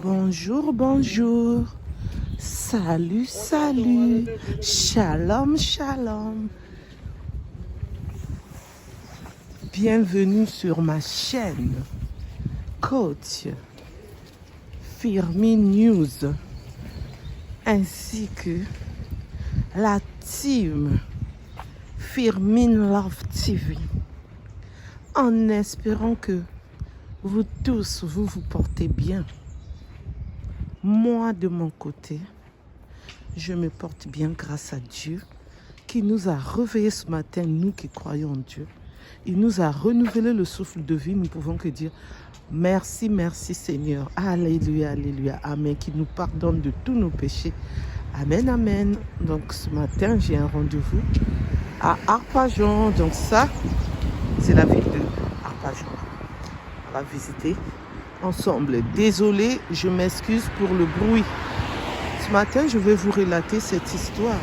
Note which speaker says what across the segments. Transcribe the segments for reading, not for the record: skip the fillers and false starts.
Speaker 1: Bonjour, bonjour. Salut, salut. Shalom, shalom. Bienvenue sur ma chaîne, Coach Firmin News, ainsi que la team Firmin Love TV, en espérant que vous tous, vous portez bien. Moi, de mon côté, je me porte bien grâce à Dieu qui nous a réveillés ce matin, nous qui croyons en Dieu. Il nous a renouvelé le souffle de vie. Nous pouvons que dire merci, merci Seigneur. Alléluia, alléluia, amen. Qui nous pardonne de tous nos péchés. Amen, amen. Donc ce matin, j'ai un rendez-vous à Arpajon. Donc ça, c'est la ville de Arpajon. On va visiter ensemble. Désolé, je m'excuse pour le bruit. Ce matin, je vais vous relater cette histoire.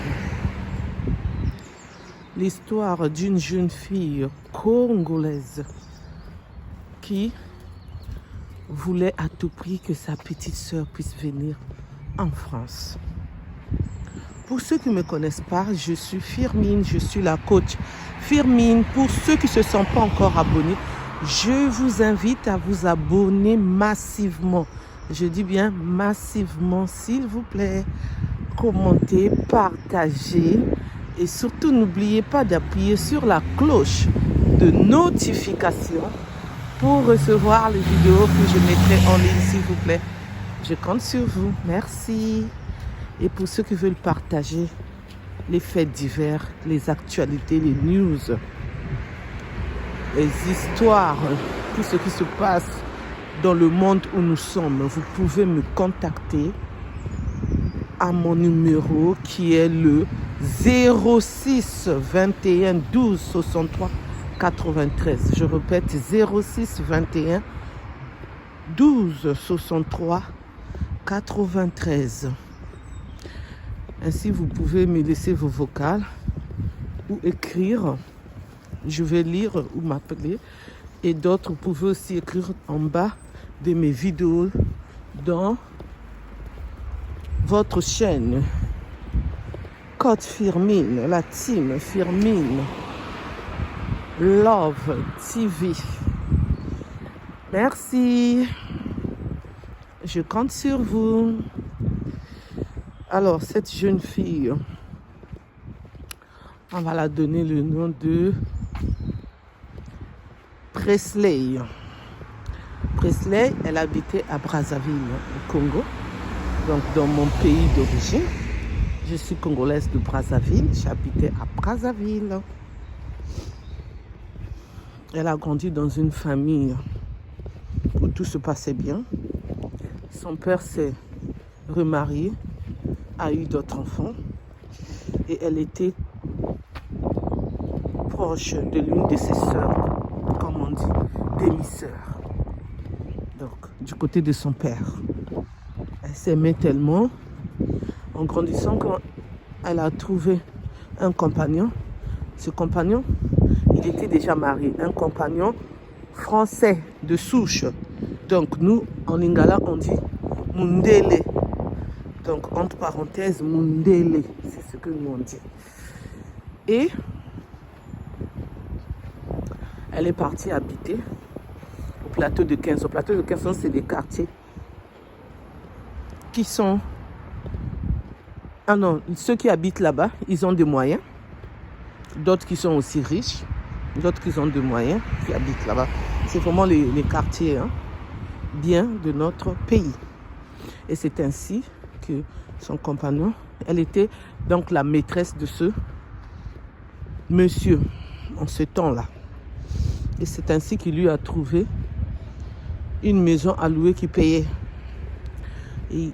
Speaker 1: L'histoire d'une jeune fille congolaise qui voulait à tout prix que sa petite sœur puisse venir en France. Pour ceux qui ne me connaissent pas, je suis Firmin, je suis la coach Firmin. Pour ceux qui ne se sont pas encore abonnés, je vous invite à vous abonner massivement. Je dis bien massivement, s'il vous plaît. Commentez, partagez et surtout n'oubliez pas d'appuyer sur la cloche de notification pour recevoir les vidéos que je mettrai en ligne, s'il vous plaît. Je compte sur vous. Merci. Et pour ceux qui veulent partager les faits divers, les actualités, les news, les histoires, tout ce qui se passe dans le monde où nous sommes, vous pouvez me contacter à mon numéro qui est le 06 21 12 63 93. Je répète, 06 21 12 63 93. Ainsi, vous pouvez me laisser vos vocales ou écrire. Je vais lire ou m'appeler. Et d'autres, vous pouvez aussi écrire en bas de mes vidéos dans votre chaîne. Code Firmin, la team Firmin Love TV. Merci. Je compte sur vous. Alors, cette jeune fille, on va la donner le nom de Presley. Presley, elle habitait à Brazzaville, au Congo, donc dans mon pays d'origine. Je suis congolaise de Brazzaville, j'habitais à Brazzaville. Elle a grandi dans une famille où tout se passait bien. Son père s'est remarié, a eu d'autres enfants et elle était proche de l'une de ses sœurs, comme on dit, demi-sœur. Donc, du côté de son père. Elle s'aimait tellement. En grandissant, quand elle a trouvé un compagnon, ce compagnon, il était déjà marié. Un compagnon français de souche. Donc, nous, en lingala, on dit Mundele. Donc, entre parenthèses, Mundele. C'est ce que nous on dit. Et elle est partie habiter au plateau de 15. Au plateau de 15, c'est des quartiers qui sont... Ah non, ceux qui habitent là-bas, ils ont des moyens. D'autres qui sont aussi riches. D'autres qui ont des moyens, qui habitent là-bas. C'est vraiment les quartiers bien de notre pays. Et c'est ainsi que son compagnon, elle était donc la maîtresse de ce monsieur en ce temps-là. Et c'est ainsi qu'il lui a trouvé une maison à louer qui payait. Et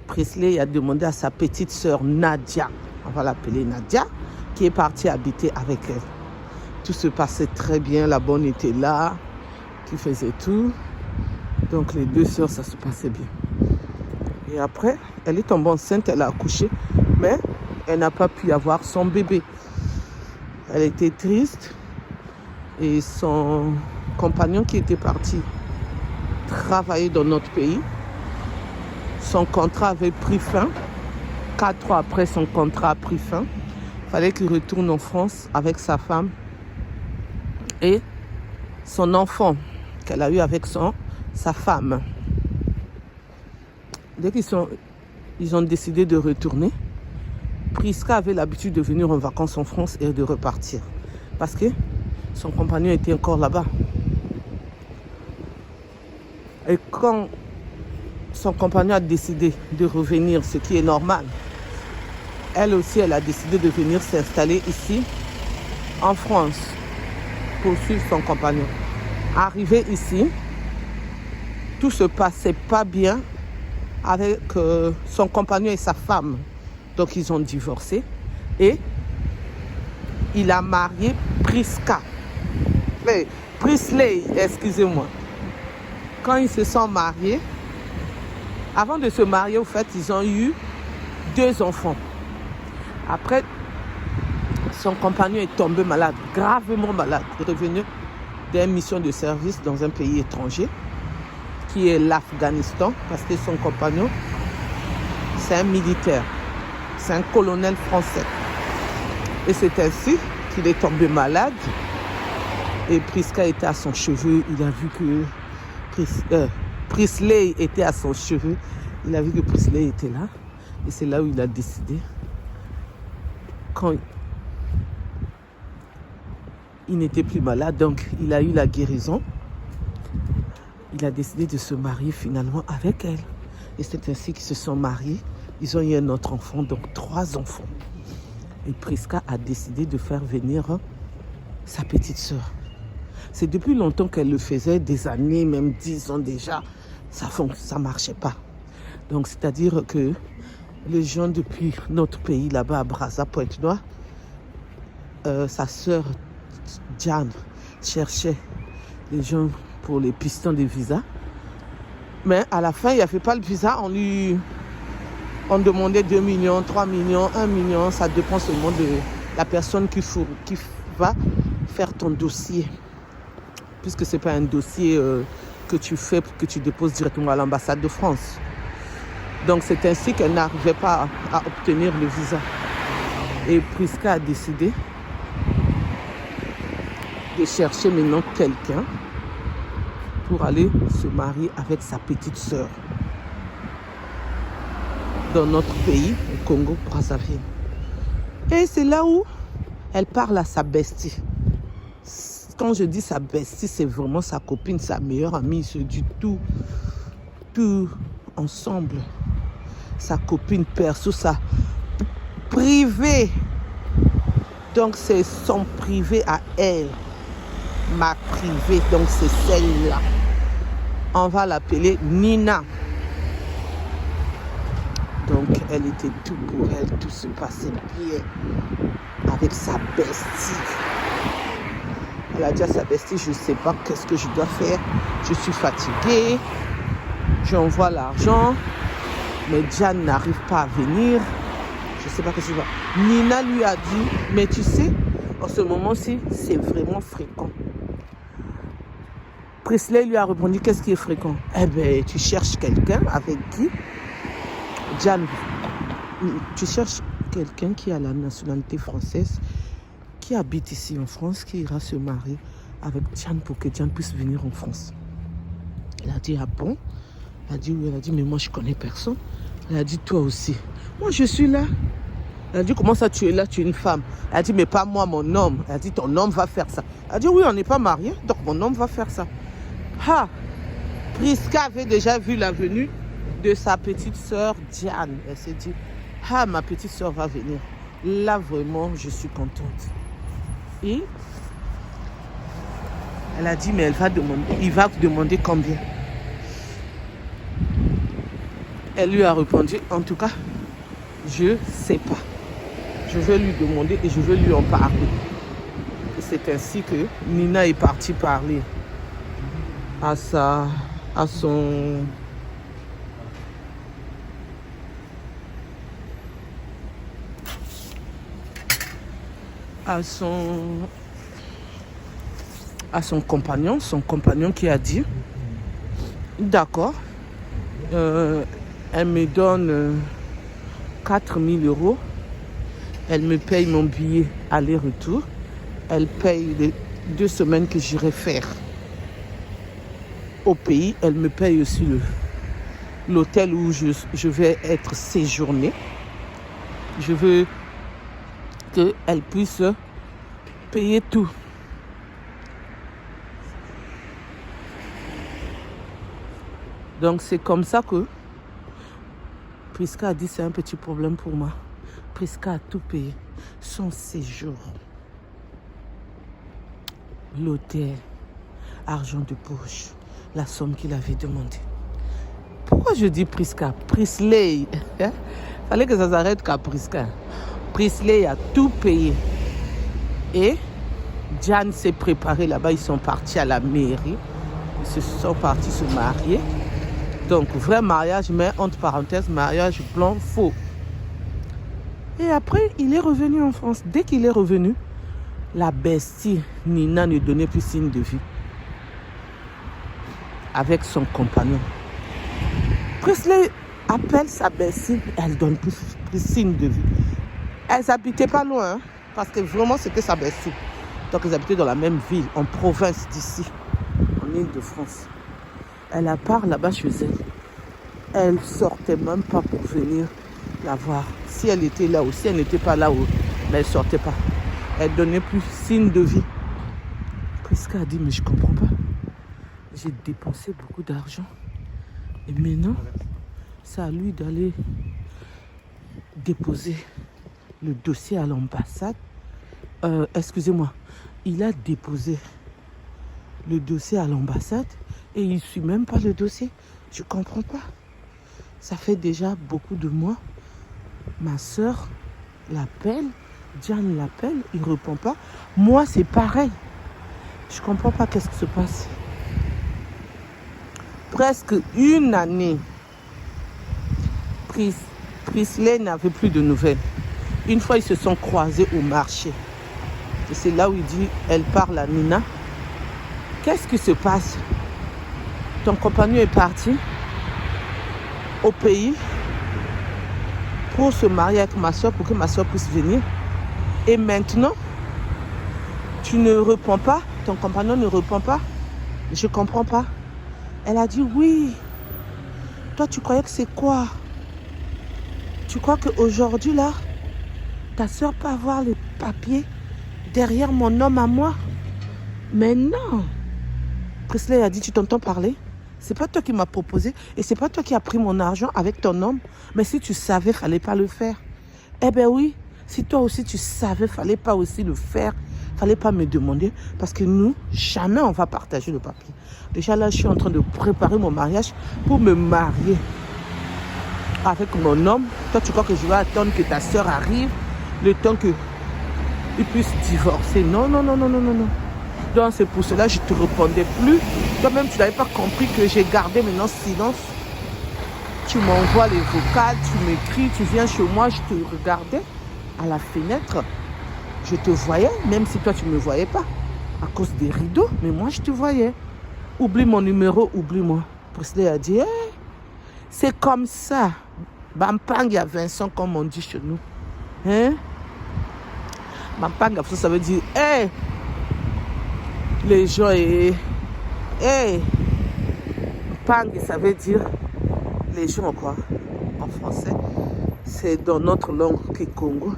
Speaker 1: Presley a demandé à sa petite sœur Nadia, on va l'appeler Nadia, qui est partie habiter avec elle. Tout se passait très bien, la bonne était là, qui faisait tout. Donc les deux sœurs, ça se passait bien. Et après, elle est tombée enceinte, elle a accouché, mais elle n'a pas pu avoir son bébé. Elle était triste. Et son compagnon qui était parti travailler dans notre pays son contrat avait pris fin. 4 ans après, son contrat a pris fin. Il fallait qu'il retourne en France avec sa femme et son enfant qu'elle a eu avec sa femme. Dès ils ont décidé de retourner, Prisca avait l'habitude de venir en vacances en France et de repartir. Parce que son compagnon était encore là-bas. Et quand son compagnon a décidé de revenir, ce qui est normal, elle aussi, elle a décidé de venir s'installer ici, en France, pour suivre son compagnon. Arrivée ici, tout se passait pas bien avec son compagnon et sa femme. Donc, ils ont divorcé. Et il a marié Prisca. Prisley, excusez-moi. Quand ils se sont mariés, avant de se marier, au fait, ils ont eu 2 enfants. Après, son compagnon est tombé malade, gravement malade. Il est revenu d'une mission de service dans un pays étranger, qui est l'Afghanistan, parce que son compagnon, c'est un militaire, c'est un colonel français. Et c'est ainsi qu'il est tombé malade. Et Prisca était à son cheveu. Il a vu que Prisley était à son cheveu. Il a vu que Prisley était là. Et c'est là où il a décidé, quand il n'était plus malade, donc il a eu la guérison, il a décidé de se marier finalement avec elle. Et c'est ainsi qu'ils se sont mariés. Ils ont eu un autre enfant, donc 3 enfants. Et Prisca a décidé de faire venir sa petite sœur. C'est depuis longtemps qu'elle le faisait, des années, même 10 ans déjà. Ça ne marchait pas. Donc, c'est-à-dire que les gens depuis notre pays, là-bas à Brazza, Pointe-Noire, sa sœur Diane cherchait les gens pour les pistons de visa. Mais à la fin, il n'y avait pas le visa. On demandait 2 millions, 3 millions, 1 million. Ça dépend seulement de la personne qui va faire ton dossier. Puisque ce n'est pas un dossier que tu fais, que tu déposes directement à l'ambassade de France. Donc c'est ainsi qu'elle n'arrivait pas à obtenir le visa. Et Prisca a décidé de chercher maintenant quelqu'un pour aller se marier avec sa petite sœur dans notre pays, au Congo, Brazzaville. Et c'est là où elle parle à sa bestie. Quand je dis sa bestie, c'est vraiment sa copine, sa meilleure amie. Se dit tout ensemble. Sa copine perso, sa privée. Donc c'est son privé à elle. Ma privée, donc c'est celle-là. On va l'appeler Nina. Donc elle était tout pour elle, tout se passait bien avec sa bestie. Elle a dit à sa bestie, je ne sais pas qu'est-ce que je dois faire. Je suis fatiguée. J'envoie l'argent. Mais Diane n'arrive pas à venir. Je ne sais pas ce que je dois faire. Nina lui a dit, mais tu sais, en ce moment-ci, c'est vraiment fréquent. Prisley lui a répondu, qu'est-ce qui est fréquent? Eh bien, tu cherches quelqu'un avec qui Diane, tu cherches quelqu'un qui a la nationalité française, qui habite ici en France, qui ira se marier avec Diane pour que Diane puisse venir en France. Elle a dit, ah bon? Elle a dit, oui. Elle a dit, mais moi, je ne connais personne. Elle a dit, toi aussi. Moi, je suis là. Elle a dit, comment ça, tu es là, tu es une femme? Elle a dit, mais pas moi, mon homme. Elle a dit, ton homme va faire ça. Elle a dit, oui, on n'est pas mariés, donc mon homme va faire ça. Ah! Prisca avait déjà vu la venue de sa petite sœur Diane. Elle s'est dit, ah, ma petite sœur va venir. Là, vraiment, je suis contente. Et elle a dit, mais il va demander combien? Elle lui a répondu, en tout cas, je ne sais pas. Je vais lui demander et je vais lui en parler. Et c'est ainsi que Nina est partie parler à son compagnon qui a dit, d'accord, Elle me donne 4 000 euros. Elle me paye mon billet aller-retour. Elle paye les 2 semaines que j'irai faire au pays. Elle me paye aussi l'hôtel où je vais être séjournée. Je veux qu'elle puisse payer tout. Donc c'est comme ça que Prisca a dit c'est un petit problème pour moi. Prisca a tout payé. Son séjour, l'hôtel, argent de poche, la somme qu'il avait demandé. Pourquoi je dis Prisca? Prisley. Fallait que ça s'arrête qu'à Prisca. Prisley a tout payé. Et Diane s'est préparée là-bas. Ils sont partis à la mairie. Ils se sont partis se marier. Donc, vrai mariage, mais entre parenthèses, mariage blanc faux. Et après, il est revenu en France. Dès qu'il est revenu, la bestie Nina ne donnait plus signe de vie. Avec son compagnon. Prisley appelle sa bestie, elle donne plus signe de vie. Elles n'habitaient pas loin, hein, parce que vraiment c'était sa bestie. Donc ils habitaient dans la même ville, en province d'ici, en Île-de-France. Elle a part là-bas chez elle. Elle ne sortait même pas pour venir la voir. Si elle était là ou si elle n'était pas là, mais elle ne sortait pas. Elle donnait plus signe de vie. Prisca a dit, mais je ne comprends pas. J'ai dépensé beaucoup d'argent. Et maintenant, c'est à lui d'aller déposer le dossier à l'ambassade. Excusez-moi, il a déposé le dossier à l'ambassade et il ne suit même pas le dossier. Je ne comprends pas. Ça fait déjà beaucoup de mois. Ma soeur l'appelle, Diane l'appelle, il ne répond pas. Moi, c'est pareil. Je ne comprends pas qu'est-ce qui se passe. Presque une année, Prisley n'avait plus de nouvelles. Une fois, ils se sont croisés au marché. Et c'est là où il dit, elle parle à Nina. Qu'est-ce qui se passe? Ton compagnon est parti au pays pour se marier avec ma soeur, pour que ma soeur puisse venir. Et maintenant, tu ne réponds pas, ton compagnon ne répond pas. Je ne comprends pas. Elle a dit oui. Toi, tu croyais que c'est quoi? Tu crois qu'aujourd'hui, là, ta soeur peut avoir les papiers derrière mon homme à moi? Mais non. Prisley a dit, tu t'entends parler? C'est pas toi qui m'as proposé et c'est pas toi qui as pris mon argent avec ton homme. Mais si tu savais, fallait pas le faire. Eh bien oui, si toi aussi tu savais, fallait pas aussi le faire. Fallait pas me demander parce que nous, jamais on va partager le papier. Déjà là, je suis en train de préparer mon mariage pour me marier avec mon homme. Toi, tu crois que je vais attendre que ta soeur arrive, le temps qu'ils puissent divorcer? Non, non, non, non, non, non, non. Donc c'est pour cela que je ne te répondais plus. Toi-même, tu n'avais pas compris que j'ai gardé maintenant silence. Tu m'envoies les vocales, tu m'écris, tu viens chez moi, je te regardais à la fenêtre. Je te voyais, même si toi tu ne me voyais pas, à cause des rideaux, mais moi je te voyais. Oublie mon numéro, oublie-moi. Prisley a dit, hey, c'est comme ça. Bampang, il y a Vincent, comme on dit chez nous. Hein? Bampang, ça veut dire, hey, les gens, hey, Pang, ça veut dire les gens, quoi, en français. C'est dans notre langue Kikongo.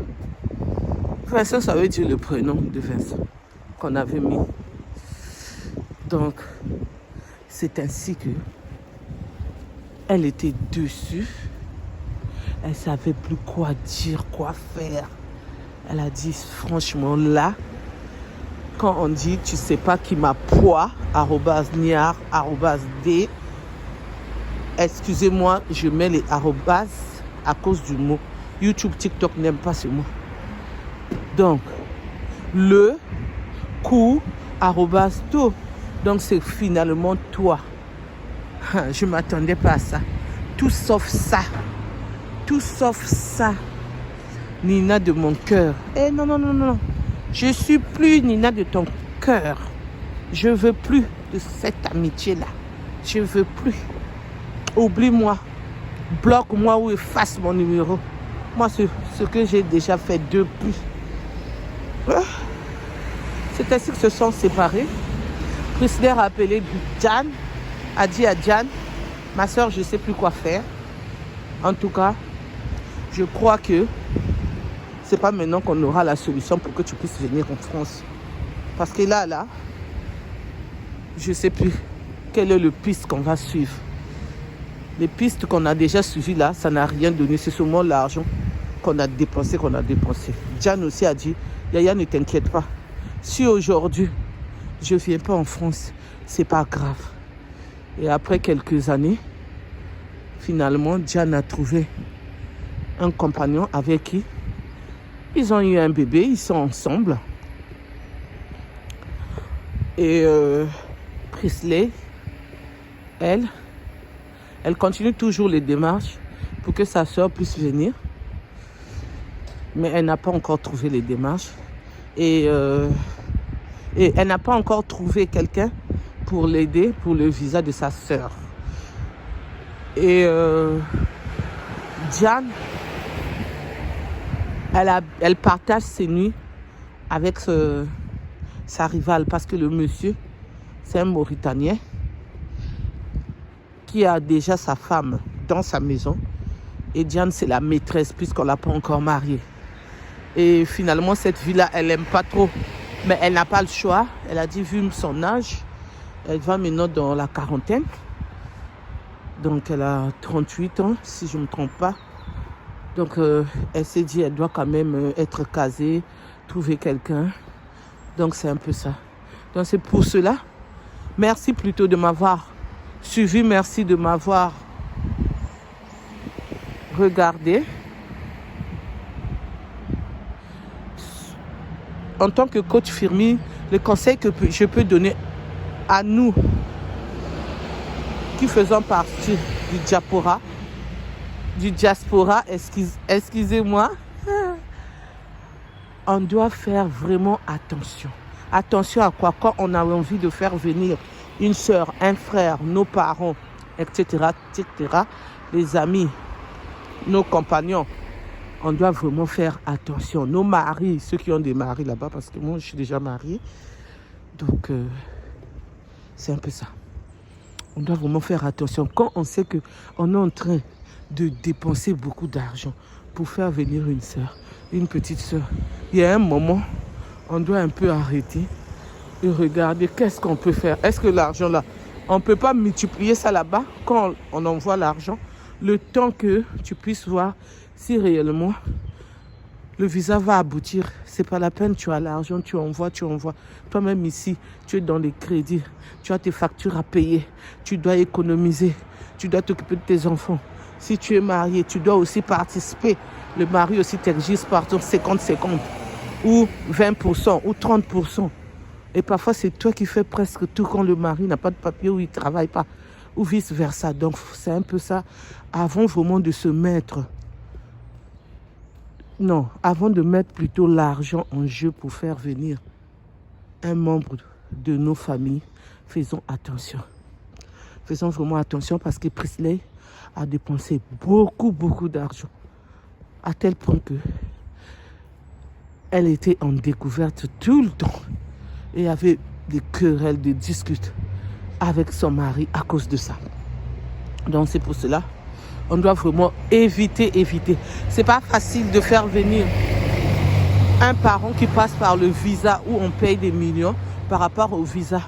Speaker 1: Vincent, ça veut dire le prénom de Vincent qu'on avait mis. Donc, c'est ainsi que elle était dessus. Elle ne savait plus quoi dire, quoi faire. Elle a dit, franchement, là, quand on dit, tu ne sais pas qui m'a poids, @niar, @d, excusez-moi, je mets les arrobas à cause du mot. YouTube, TikTok n'aime pas ce mot. Donc, le coup, @to. Donc, c'est finalement toi. Je ne m'attendais pas à ça. Tout sauf ça. Tout sauf ça. Nina de mon cœur. Eh non, non, non, non. Je ne suis plus Nina de ton cœur. Je ne veux plus de cette amitié-là. Je ne veux plus. Oublie-moi. bloque moi ou efface mon numéro. Moi, ce que j'ai déjà fait depuis. C'est ainsi que se sont séparés. Priscilla a appelé Jan, a dit à Jan, ma soeur, je ne sais plus quoi faire. En tout cas, je crois que c'est pas maintenant qu'on aura la solution pour que tu puisses venir en France. Parce que là, je ne sais plus quelle est le piste qu'on va suivre. Les pistes qu'on a déjà suivies là, ça n'a rien donné. C'est seulement l'argent qu'on a dépensé. Jan aussi a dit, Yaya, ne t'inquiète pas. Si aujourd'hui, je ne viens pas en France, c'est pas grave. Et après quelques années, finalement, Jan a trouvé un compagnon avec qui ils ont eu un bébé, ils sont ensemble. Et Prisley, elle continue toujours les démarches pour que sa soeur puisse venir. Mais elle n'a pas encore trouvé les démarches. Et elle n'a pas encore trouvé quelqu'un pour l'aider pour le visa de sa soeur. Et Diane, elle partage ses nuits avec sa rivale parce que le monsieur, c'est un Mauritanien qui a déjà sa femme dans sa maison. Et Diane, c'est la maîtresse puisqu'on ne l'a pas encore mariée. Et finalement, cette vie-là, elle n'aime pas trop. Mais elle n'a pas le choix. Elle a dit, vu son âge, elle va maintenant dans la quarantaine. Donc, elle a 38 ans, si je ne me trompe pas. Donc, elle s'est dit, elle doit quand même être casée, trouver quelqu'un. Donc, c'est un peu ça. Donc, c'est pour cela. Merci plutôt de m'avoir suivi. Merci de m'avoir regardé. En tant que coach Firmi, le conseil que je peux donner à nous qui faisons partie du diaspora, excusez-moi, on doit faire vraiment attention. Attention à quoi? Quand on a envie de faire venir une soeur, un frère, nos parents, etc., les amis, nos compagnons, on doit vraiment faire attention. Nos maris, ceux qui ont des maris là-bas, parce que moi, je suis déjà mariée. Donc, c'est un peu ça. On doit vraiment faire attention. Quand on sait qu'on est en train de dépenser beaucoup d'argent pour faire venir une soeur, une petite soeur, il y a un moment, on doit un peu arrêter et regarder qu'est-ce qu'on peut faire. Est-ce que l'argent là, on ne peut pas multiplier ça là-bas quand on envoie l'argent, le temps que tu puisses voir si réellement le visa va aboutir. C'est pas la peine, tu as l'argent, tu envoies. Toi-même ici, tu es dans les crédits, tu as tes factures à payer, tu dois économiser, tu dois t'occuper de tes enfants. Si tu es marié, tu dois aussi participer. Le mari aussi t'exige par ton 50-50 ou 20% ou 30%. Et parfois, c'est toi qui fais presque tout quand le mari n'a pas de papier ou il ne travaille pas ou vice-versa. Donc, c'est un peu ça. Avant vraiment de se mettre... Non, avant de mettre plutôt l'argent en jeu pour faire venir un membre de nos familles, faisons attention. Faisons vraiment attention parce que Prisley a dépensé beaucoup d'argent. À tel point que elle était en découverte tout le temps. Et avait des querelles, des disputes avec son mari à cause de ça. Donc c'est pour cela. On doit vraiment éviter. C'est pas facile de faire venir un parent qui passe par le visa où on paye des millions par rapport au visa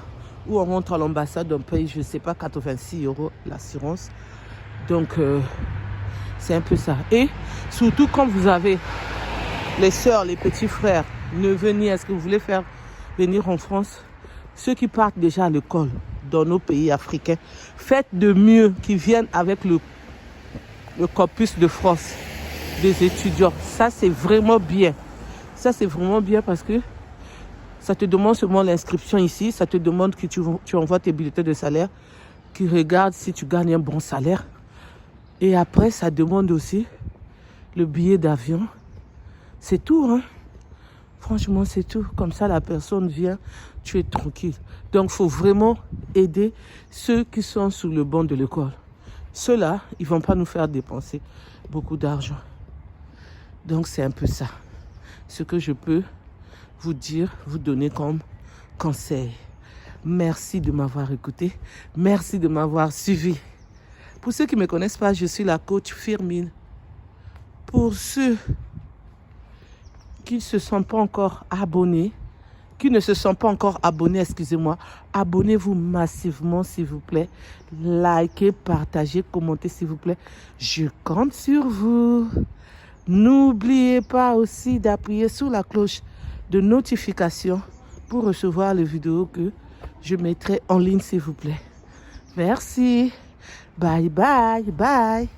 Speaker 1: où on rentre à l'ambassade, on paye, je ne sais pas, 86 € l'assurance. Donc, c'est un peu ça. Et surtout quand vous avez les sœurs, les petits frères, neveux, est-ce que vous voulez faire venir en France? Ceux qui partent déjà à l'école dans nos pays africains, faites de mieux qu'ils viennent avec le corpus de France des étudiants. Ça, c'est vraiment bien. Ça, c'est vraiment bien parce que ça te demande seulement l'inscription ici. Ça te demande que tu envoies tes bulletins de salaire, qui regarde si tu gagnes un bon salaire. Et après, ça demande aussi le billet d'avion. C'est tout, hein. Franchement, c'est tout. Comme ça, la personne vient, tu es tranquille. Donc, il faut vraiment aider ceux qui sont sur le banc de l'école. Ceux-là, ils ne vont pas nous faire dépenser beaucoup d'argent. Donc, c'est un peu ça. Ce que je peux vous dire, vous donner comme conseil. Merci de m'avoir écouté. Merci de m'avoir suivi. Pour ceux qui ne me connaissent pas, je suis la coach Firmin. Pour ceux qui ne se sont pas encore abonnés, excusez-moi, abonnez-vous massivement, s'il vous plaît. Likez, partagez, commentez, s'il vous plaît. Je compte sur vous. N'oubliez pas aussi d'appuyer sur la cloche de notification pour recevoir les vidéos que je mettrai en ligne, s'il vous plaît. Merci. Bye, bye, bye.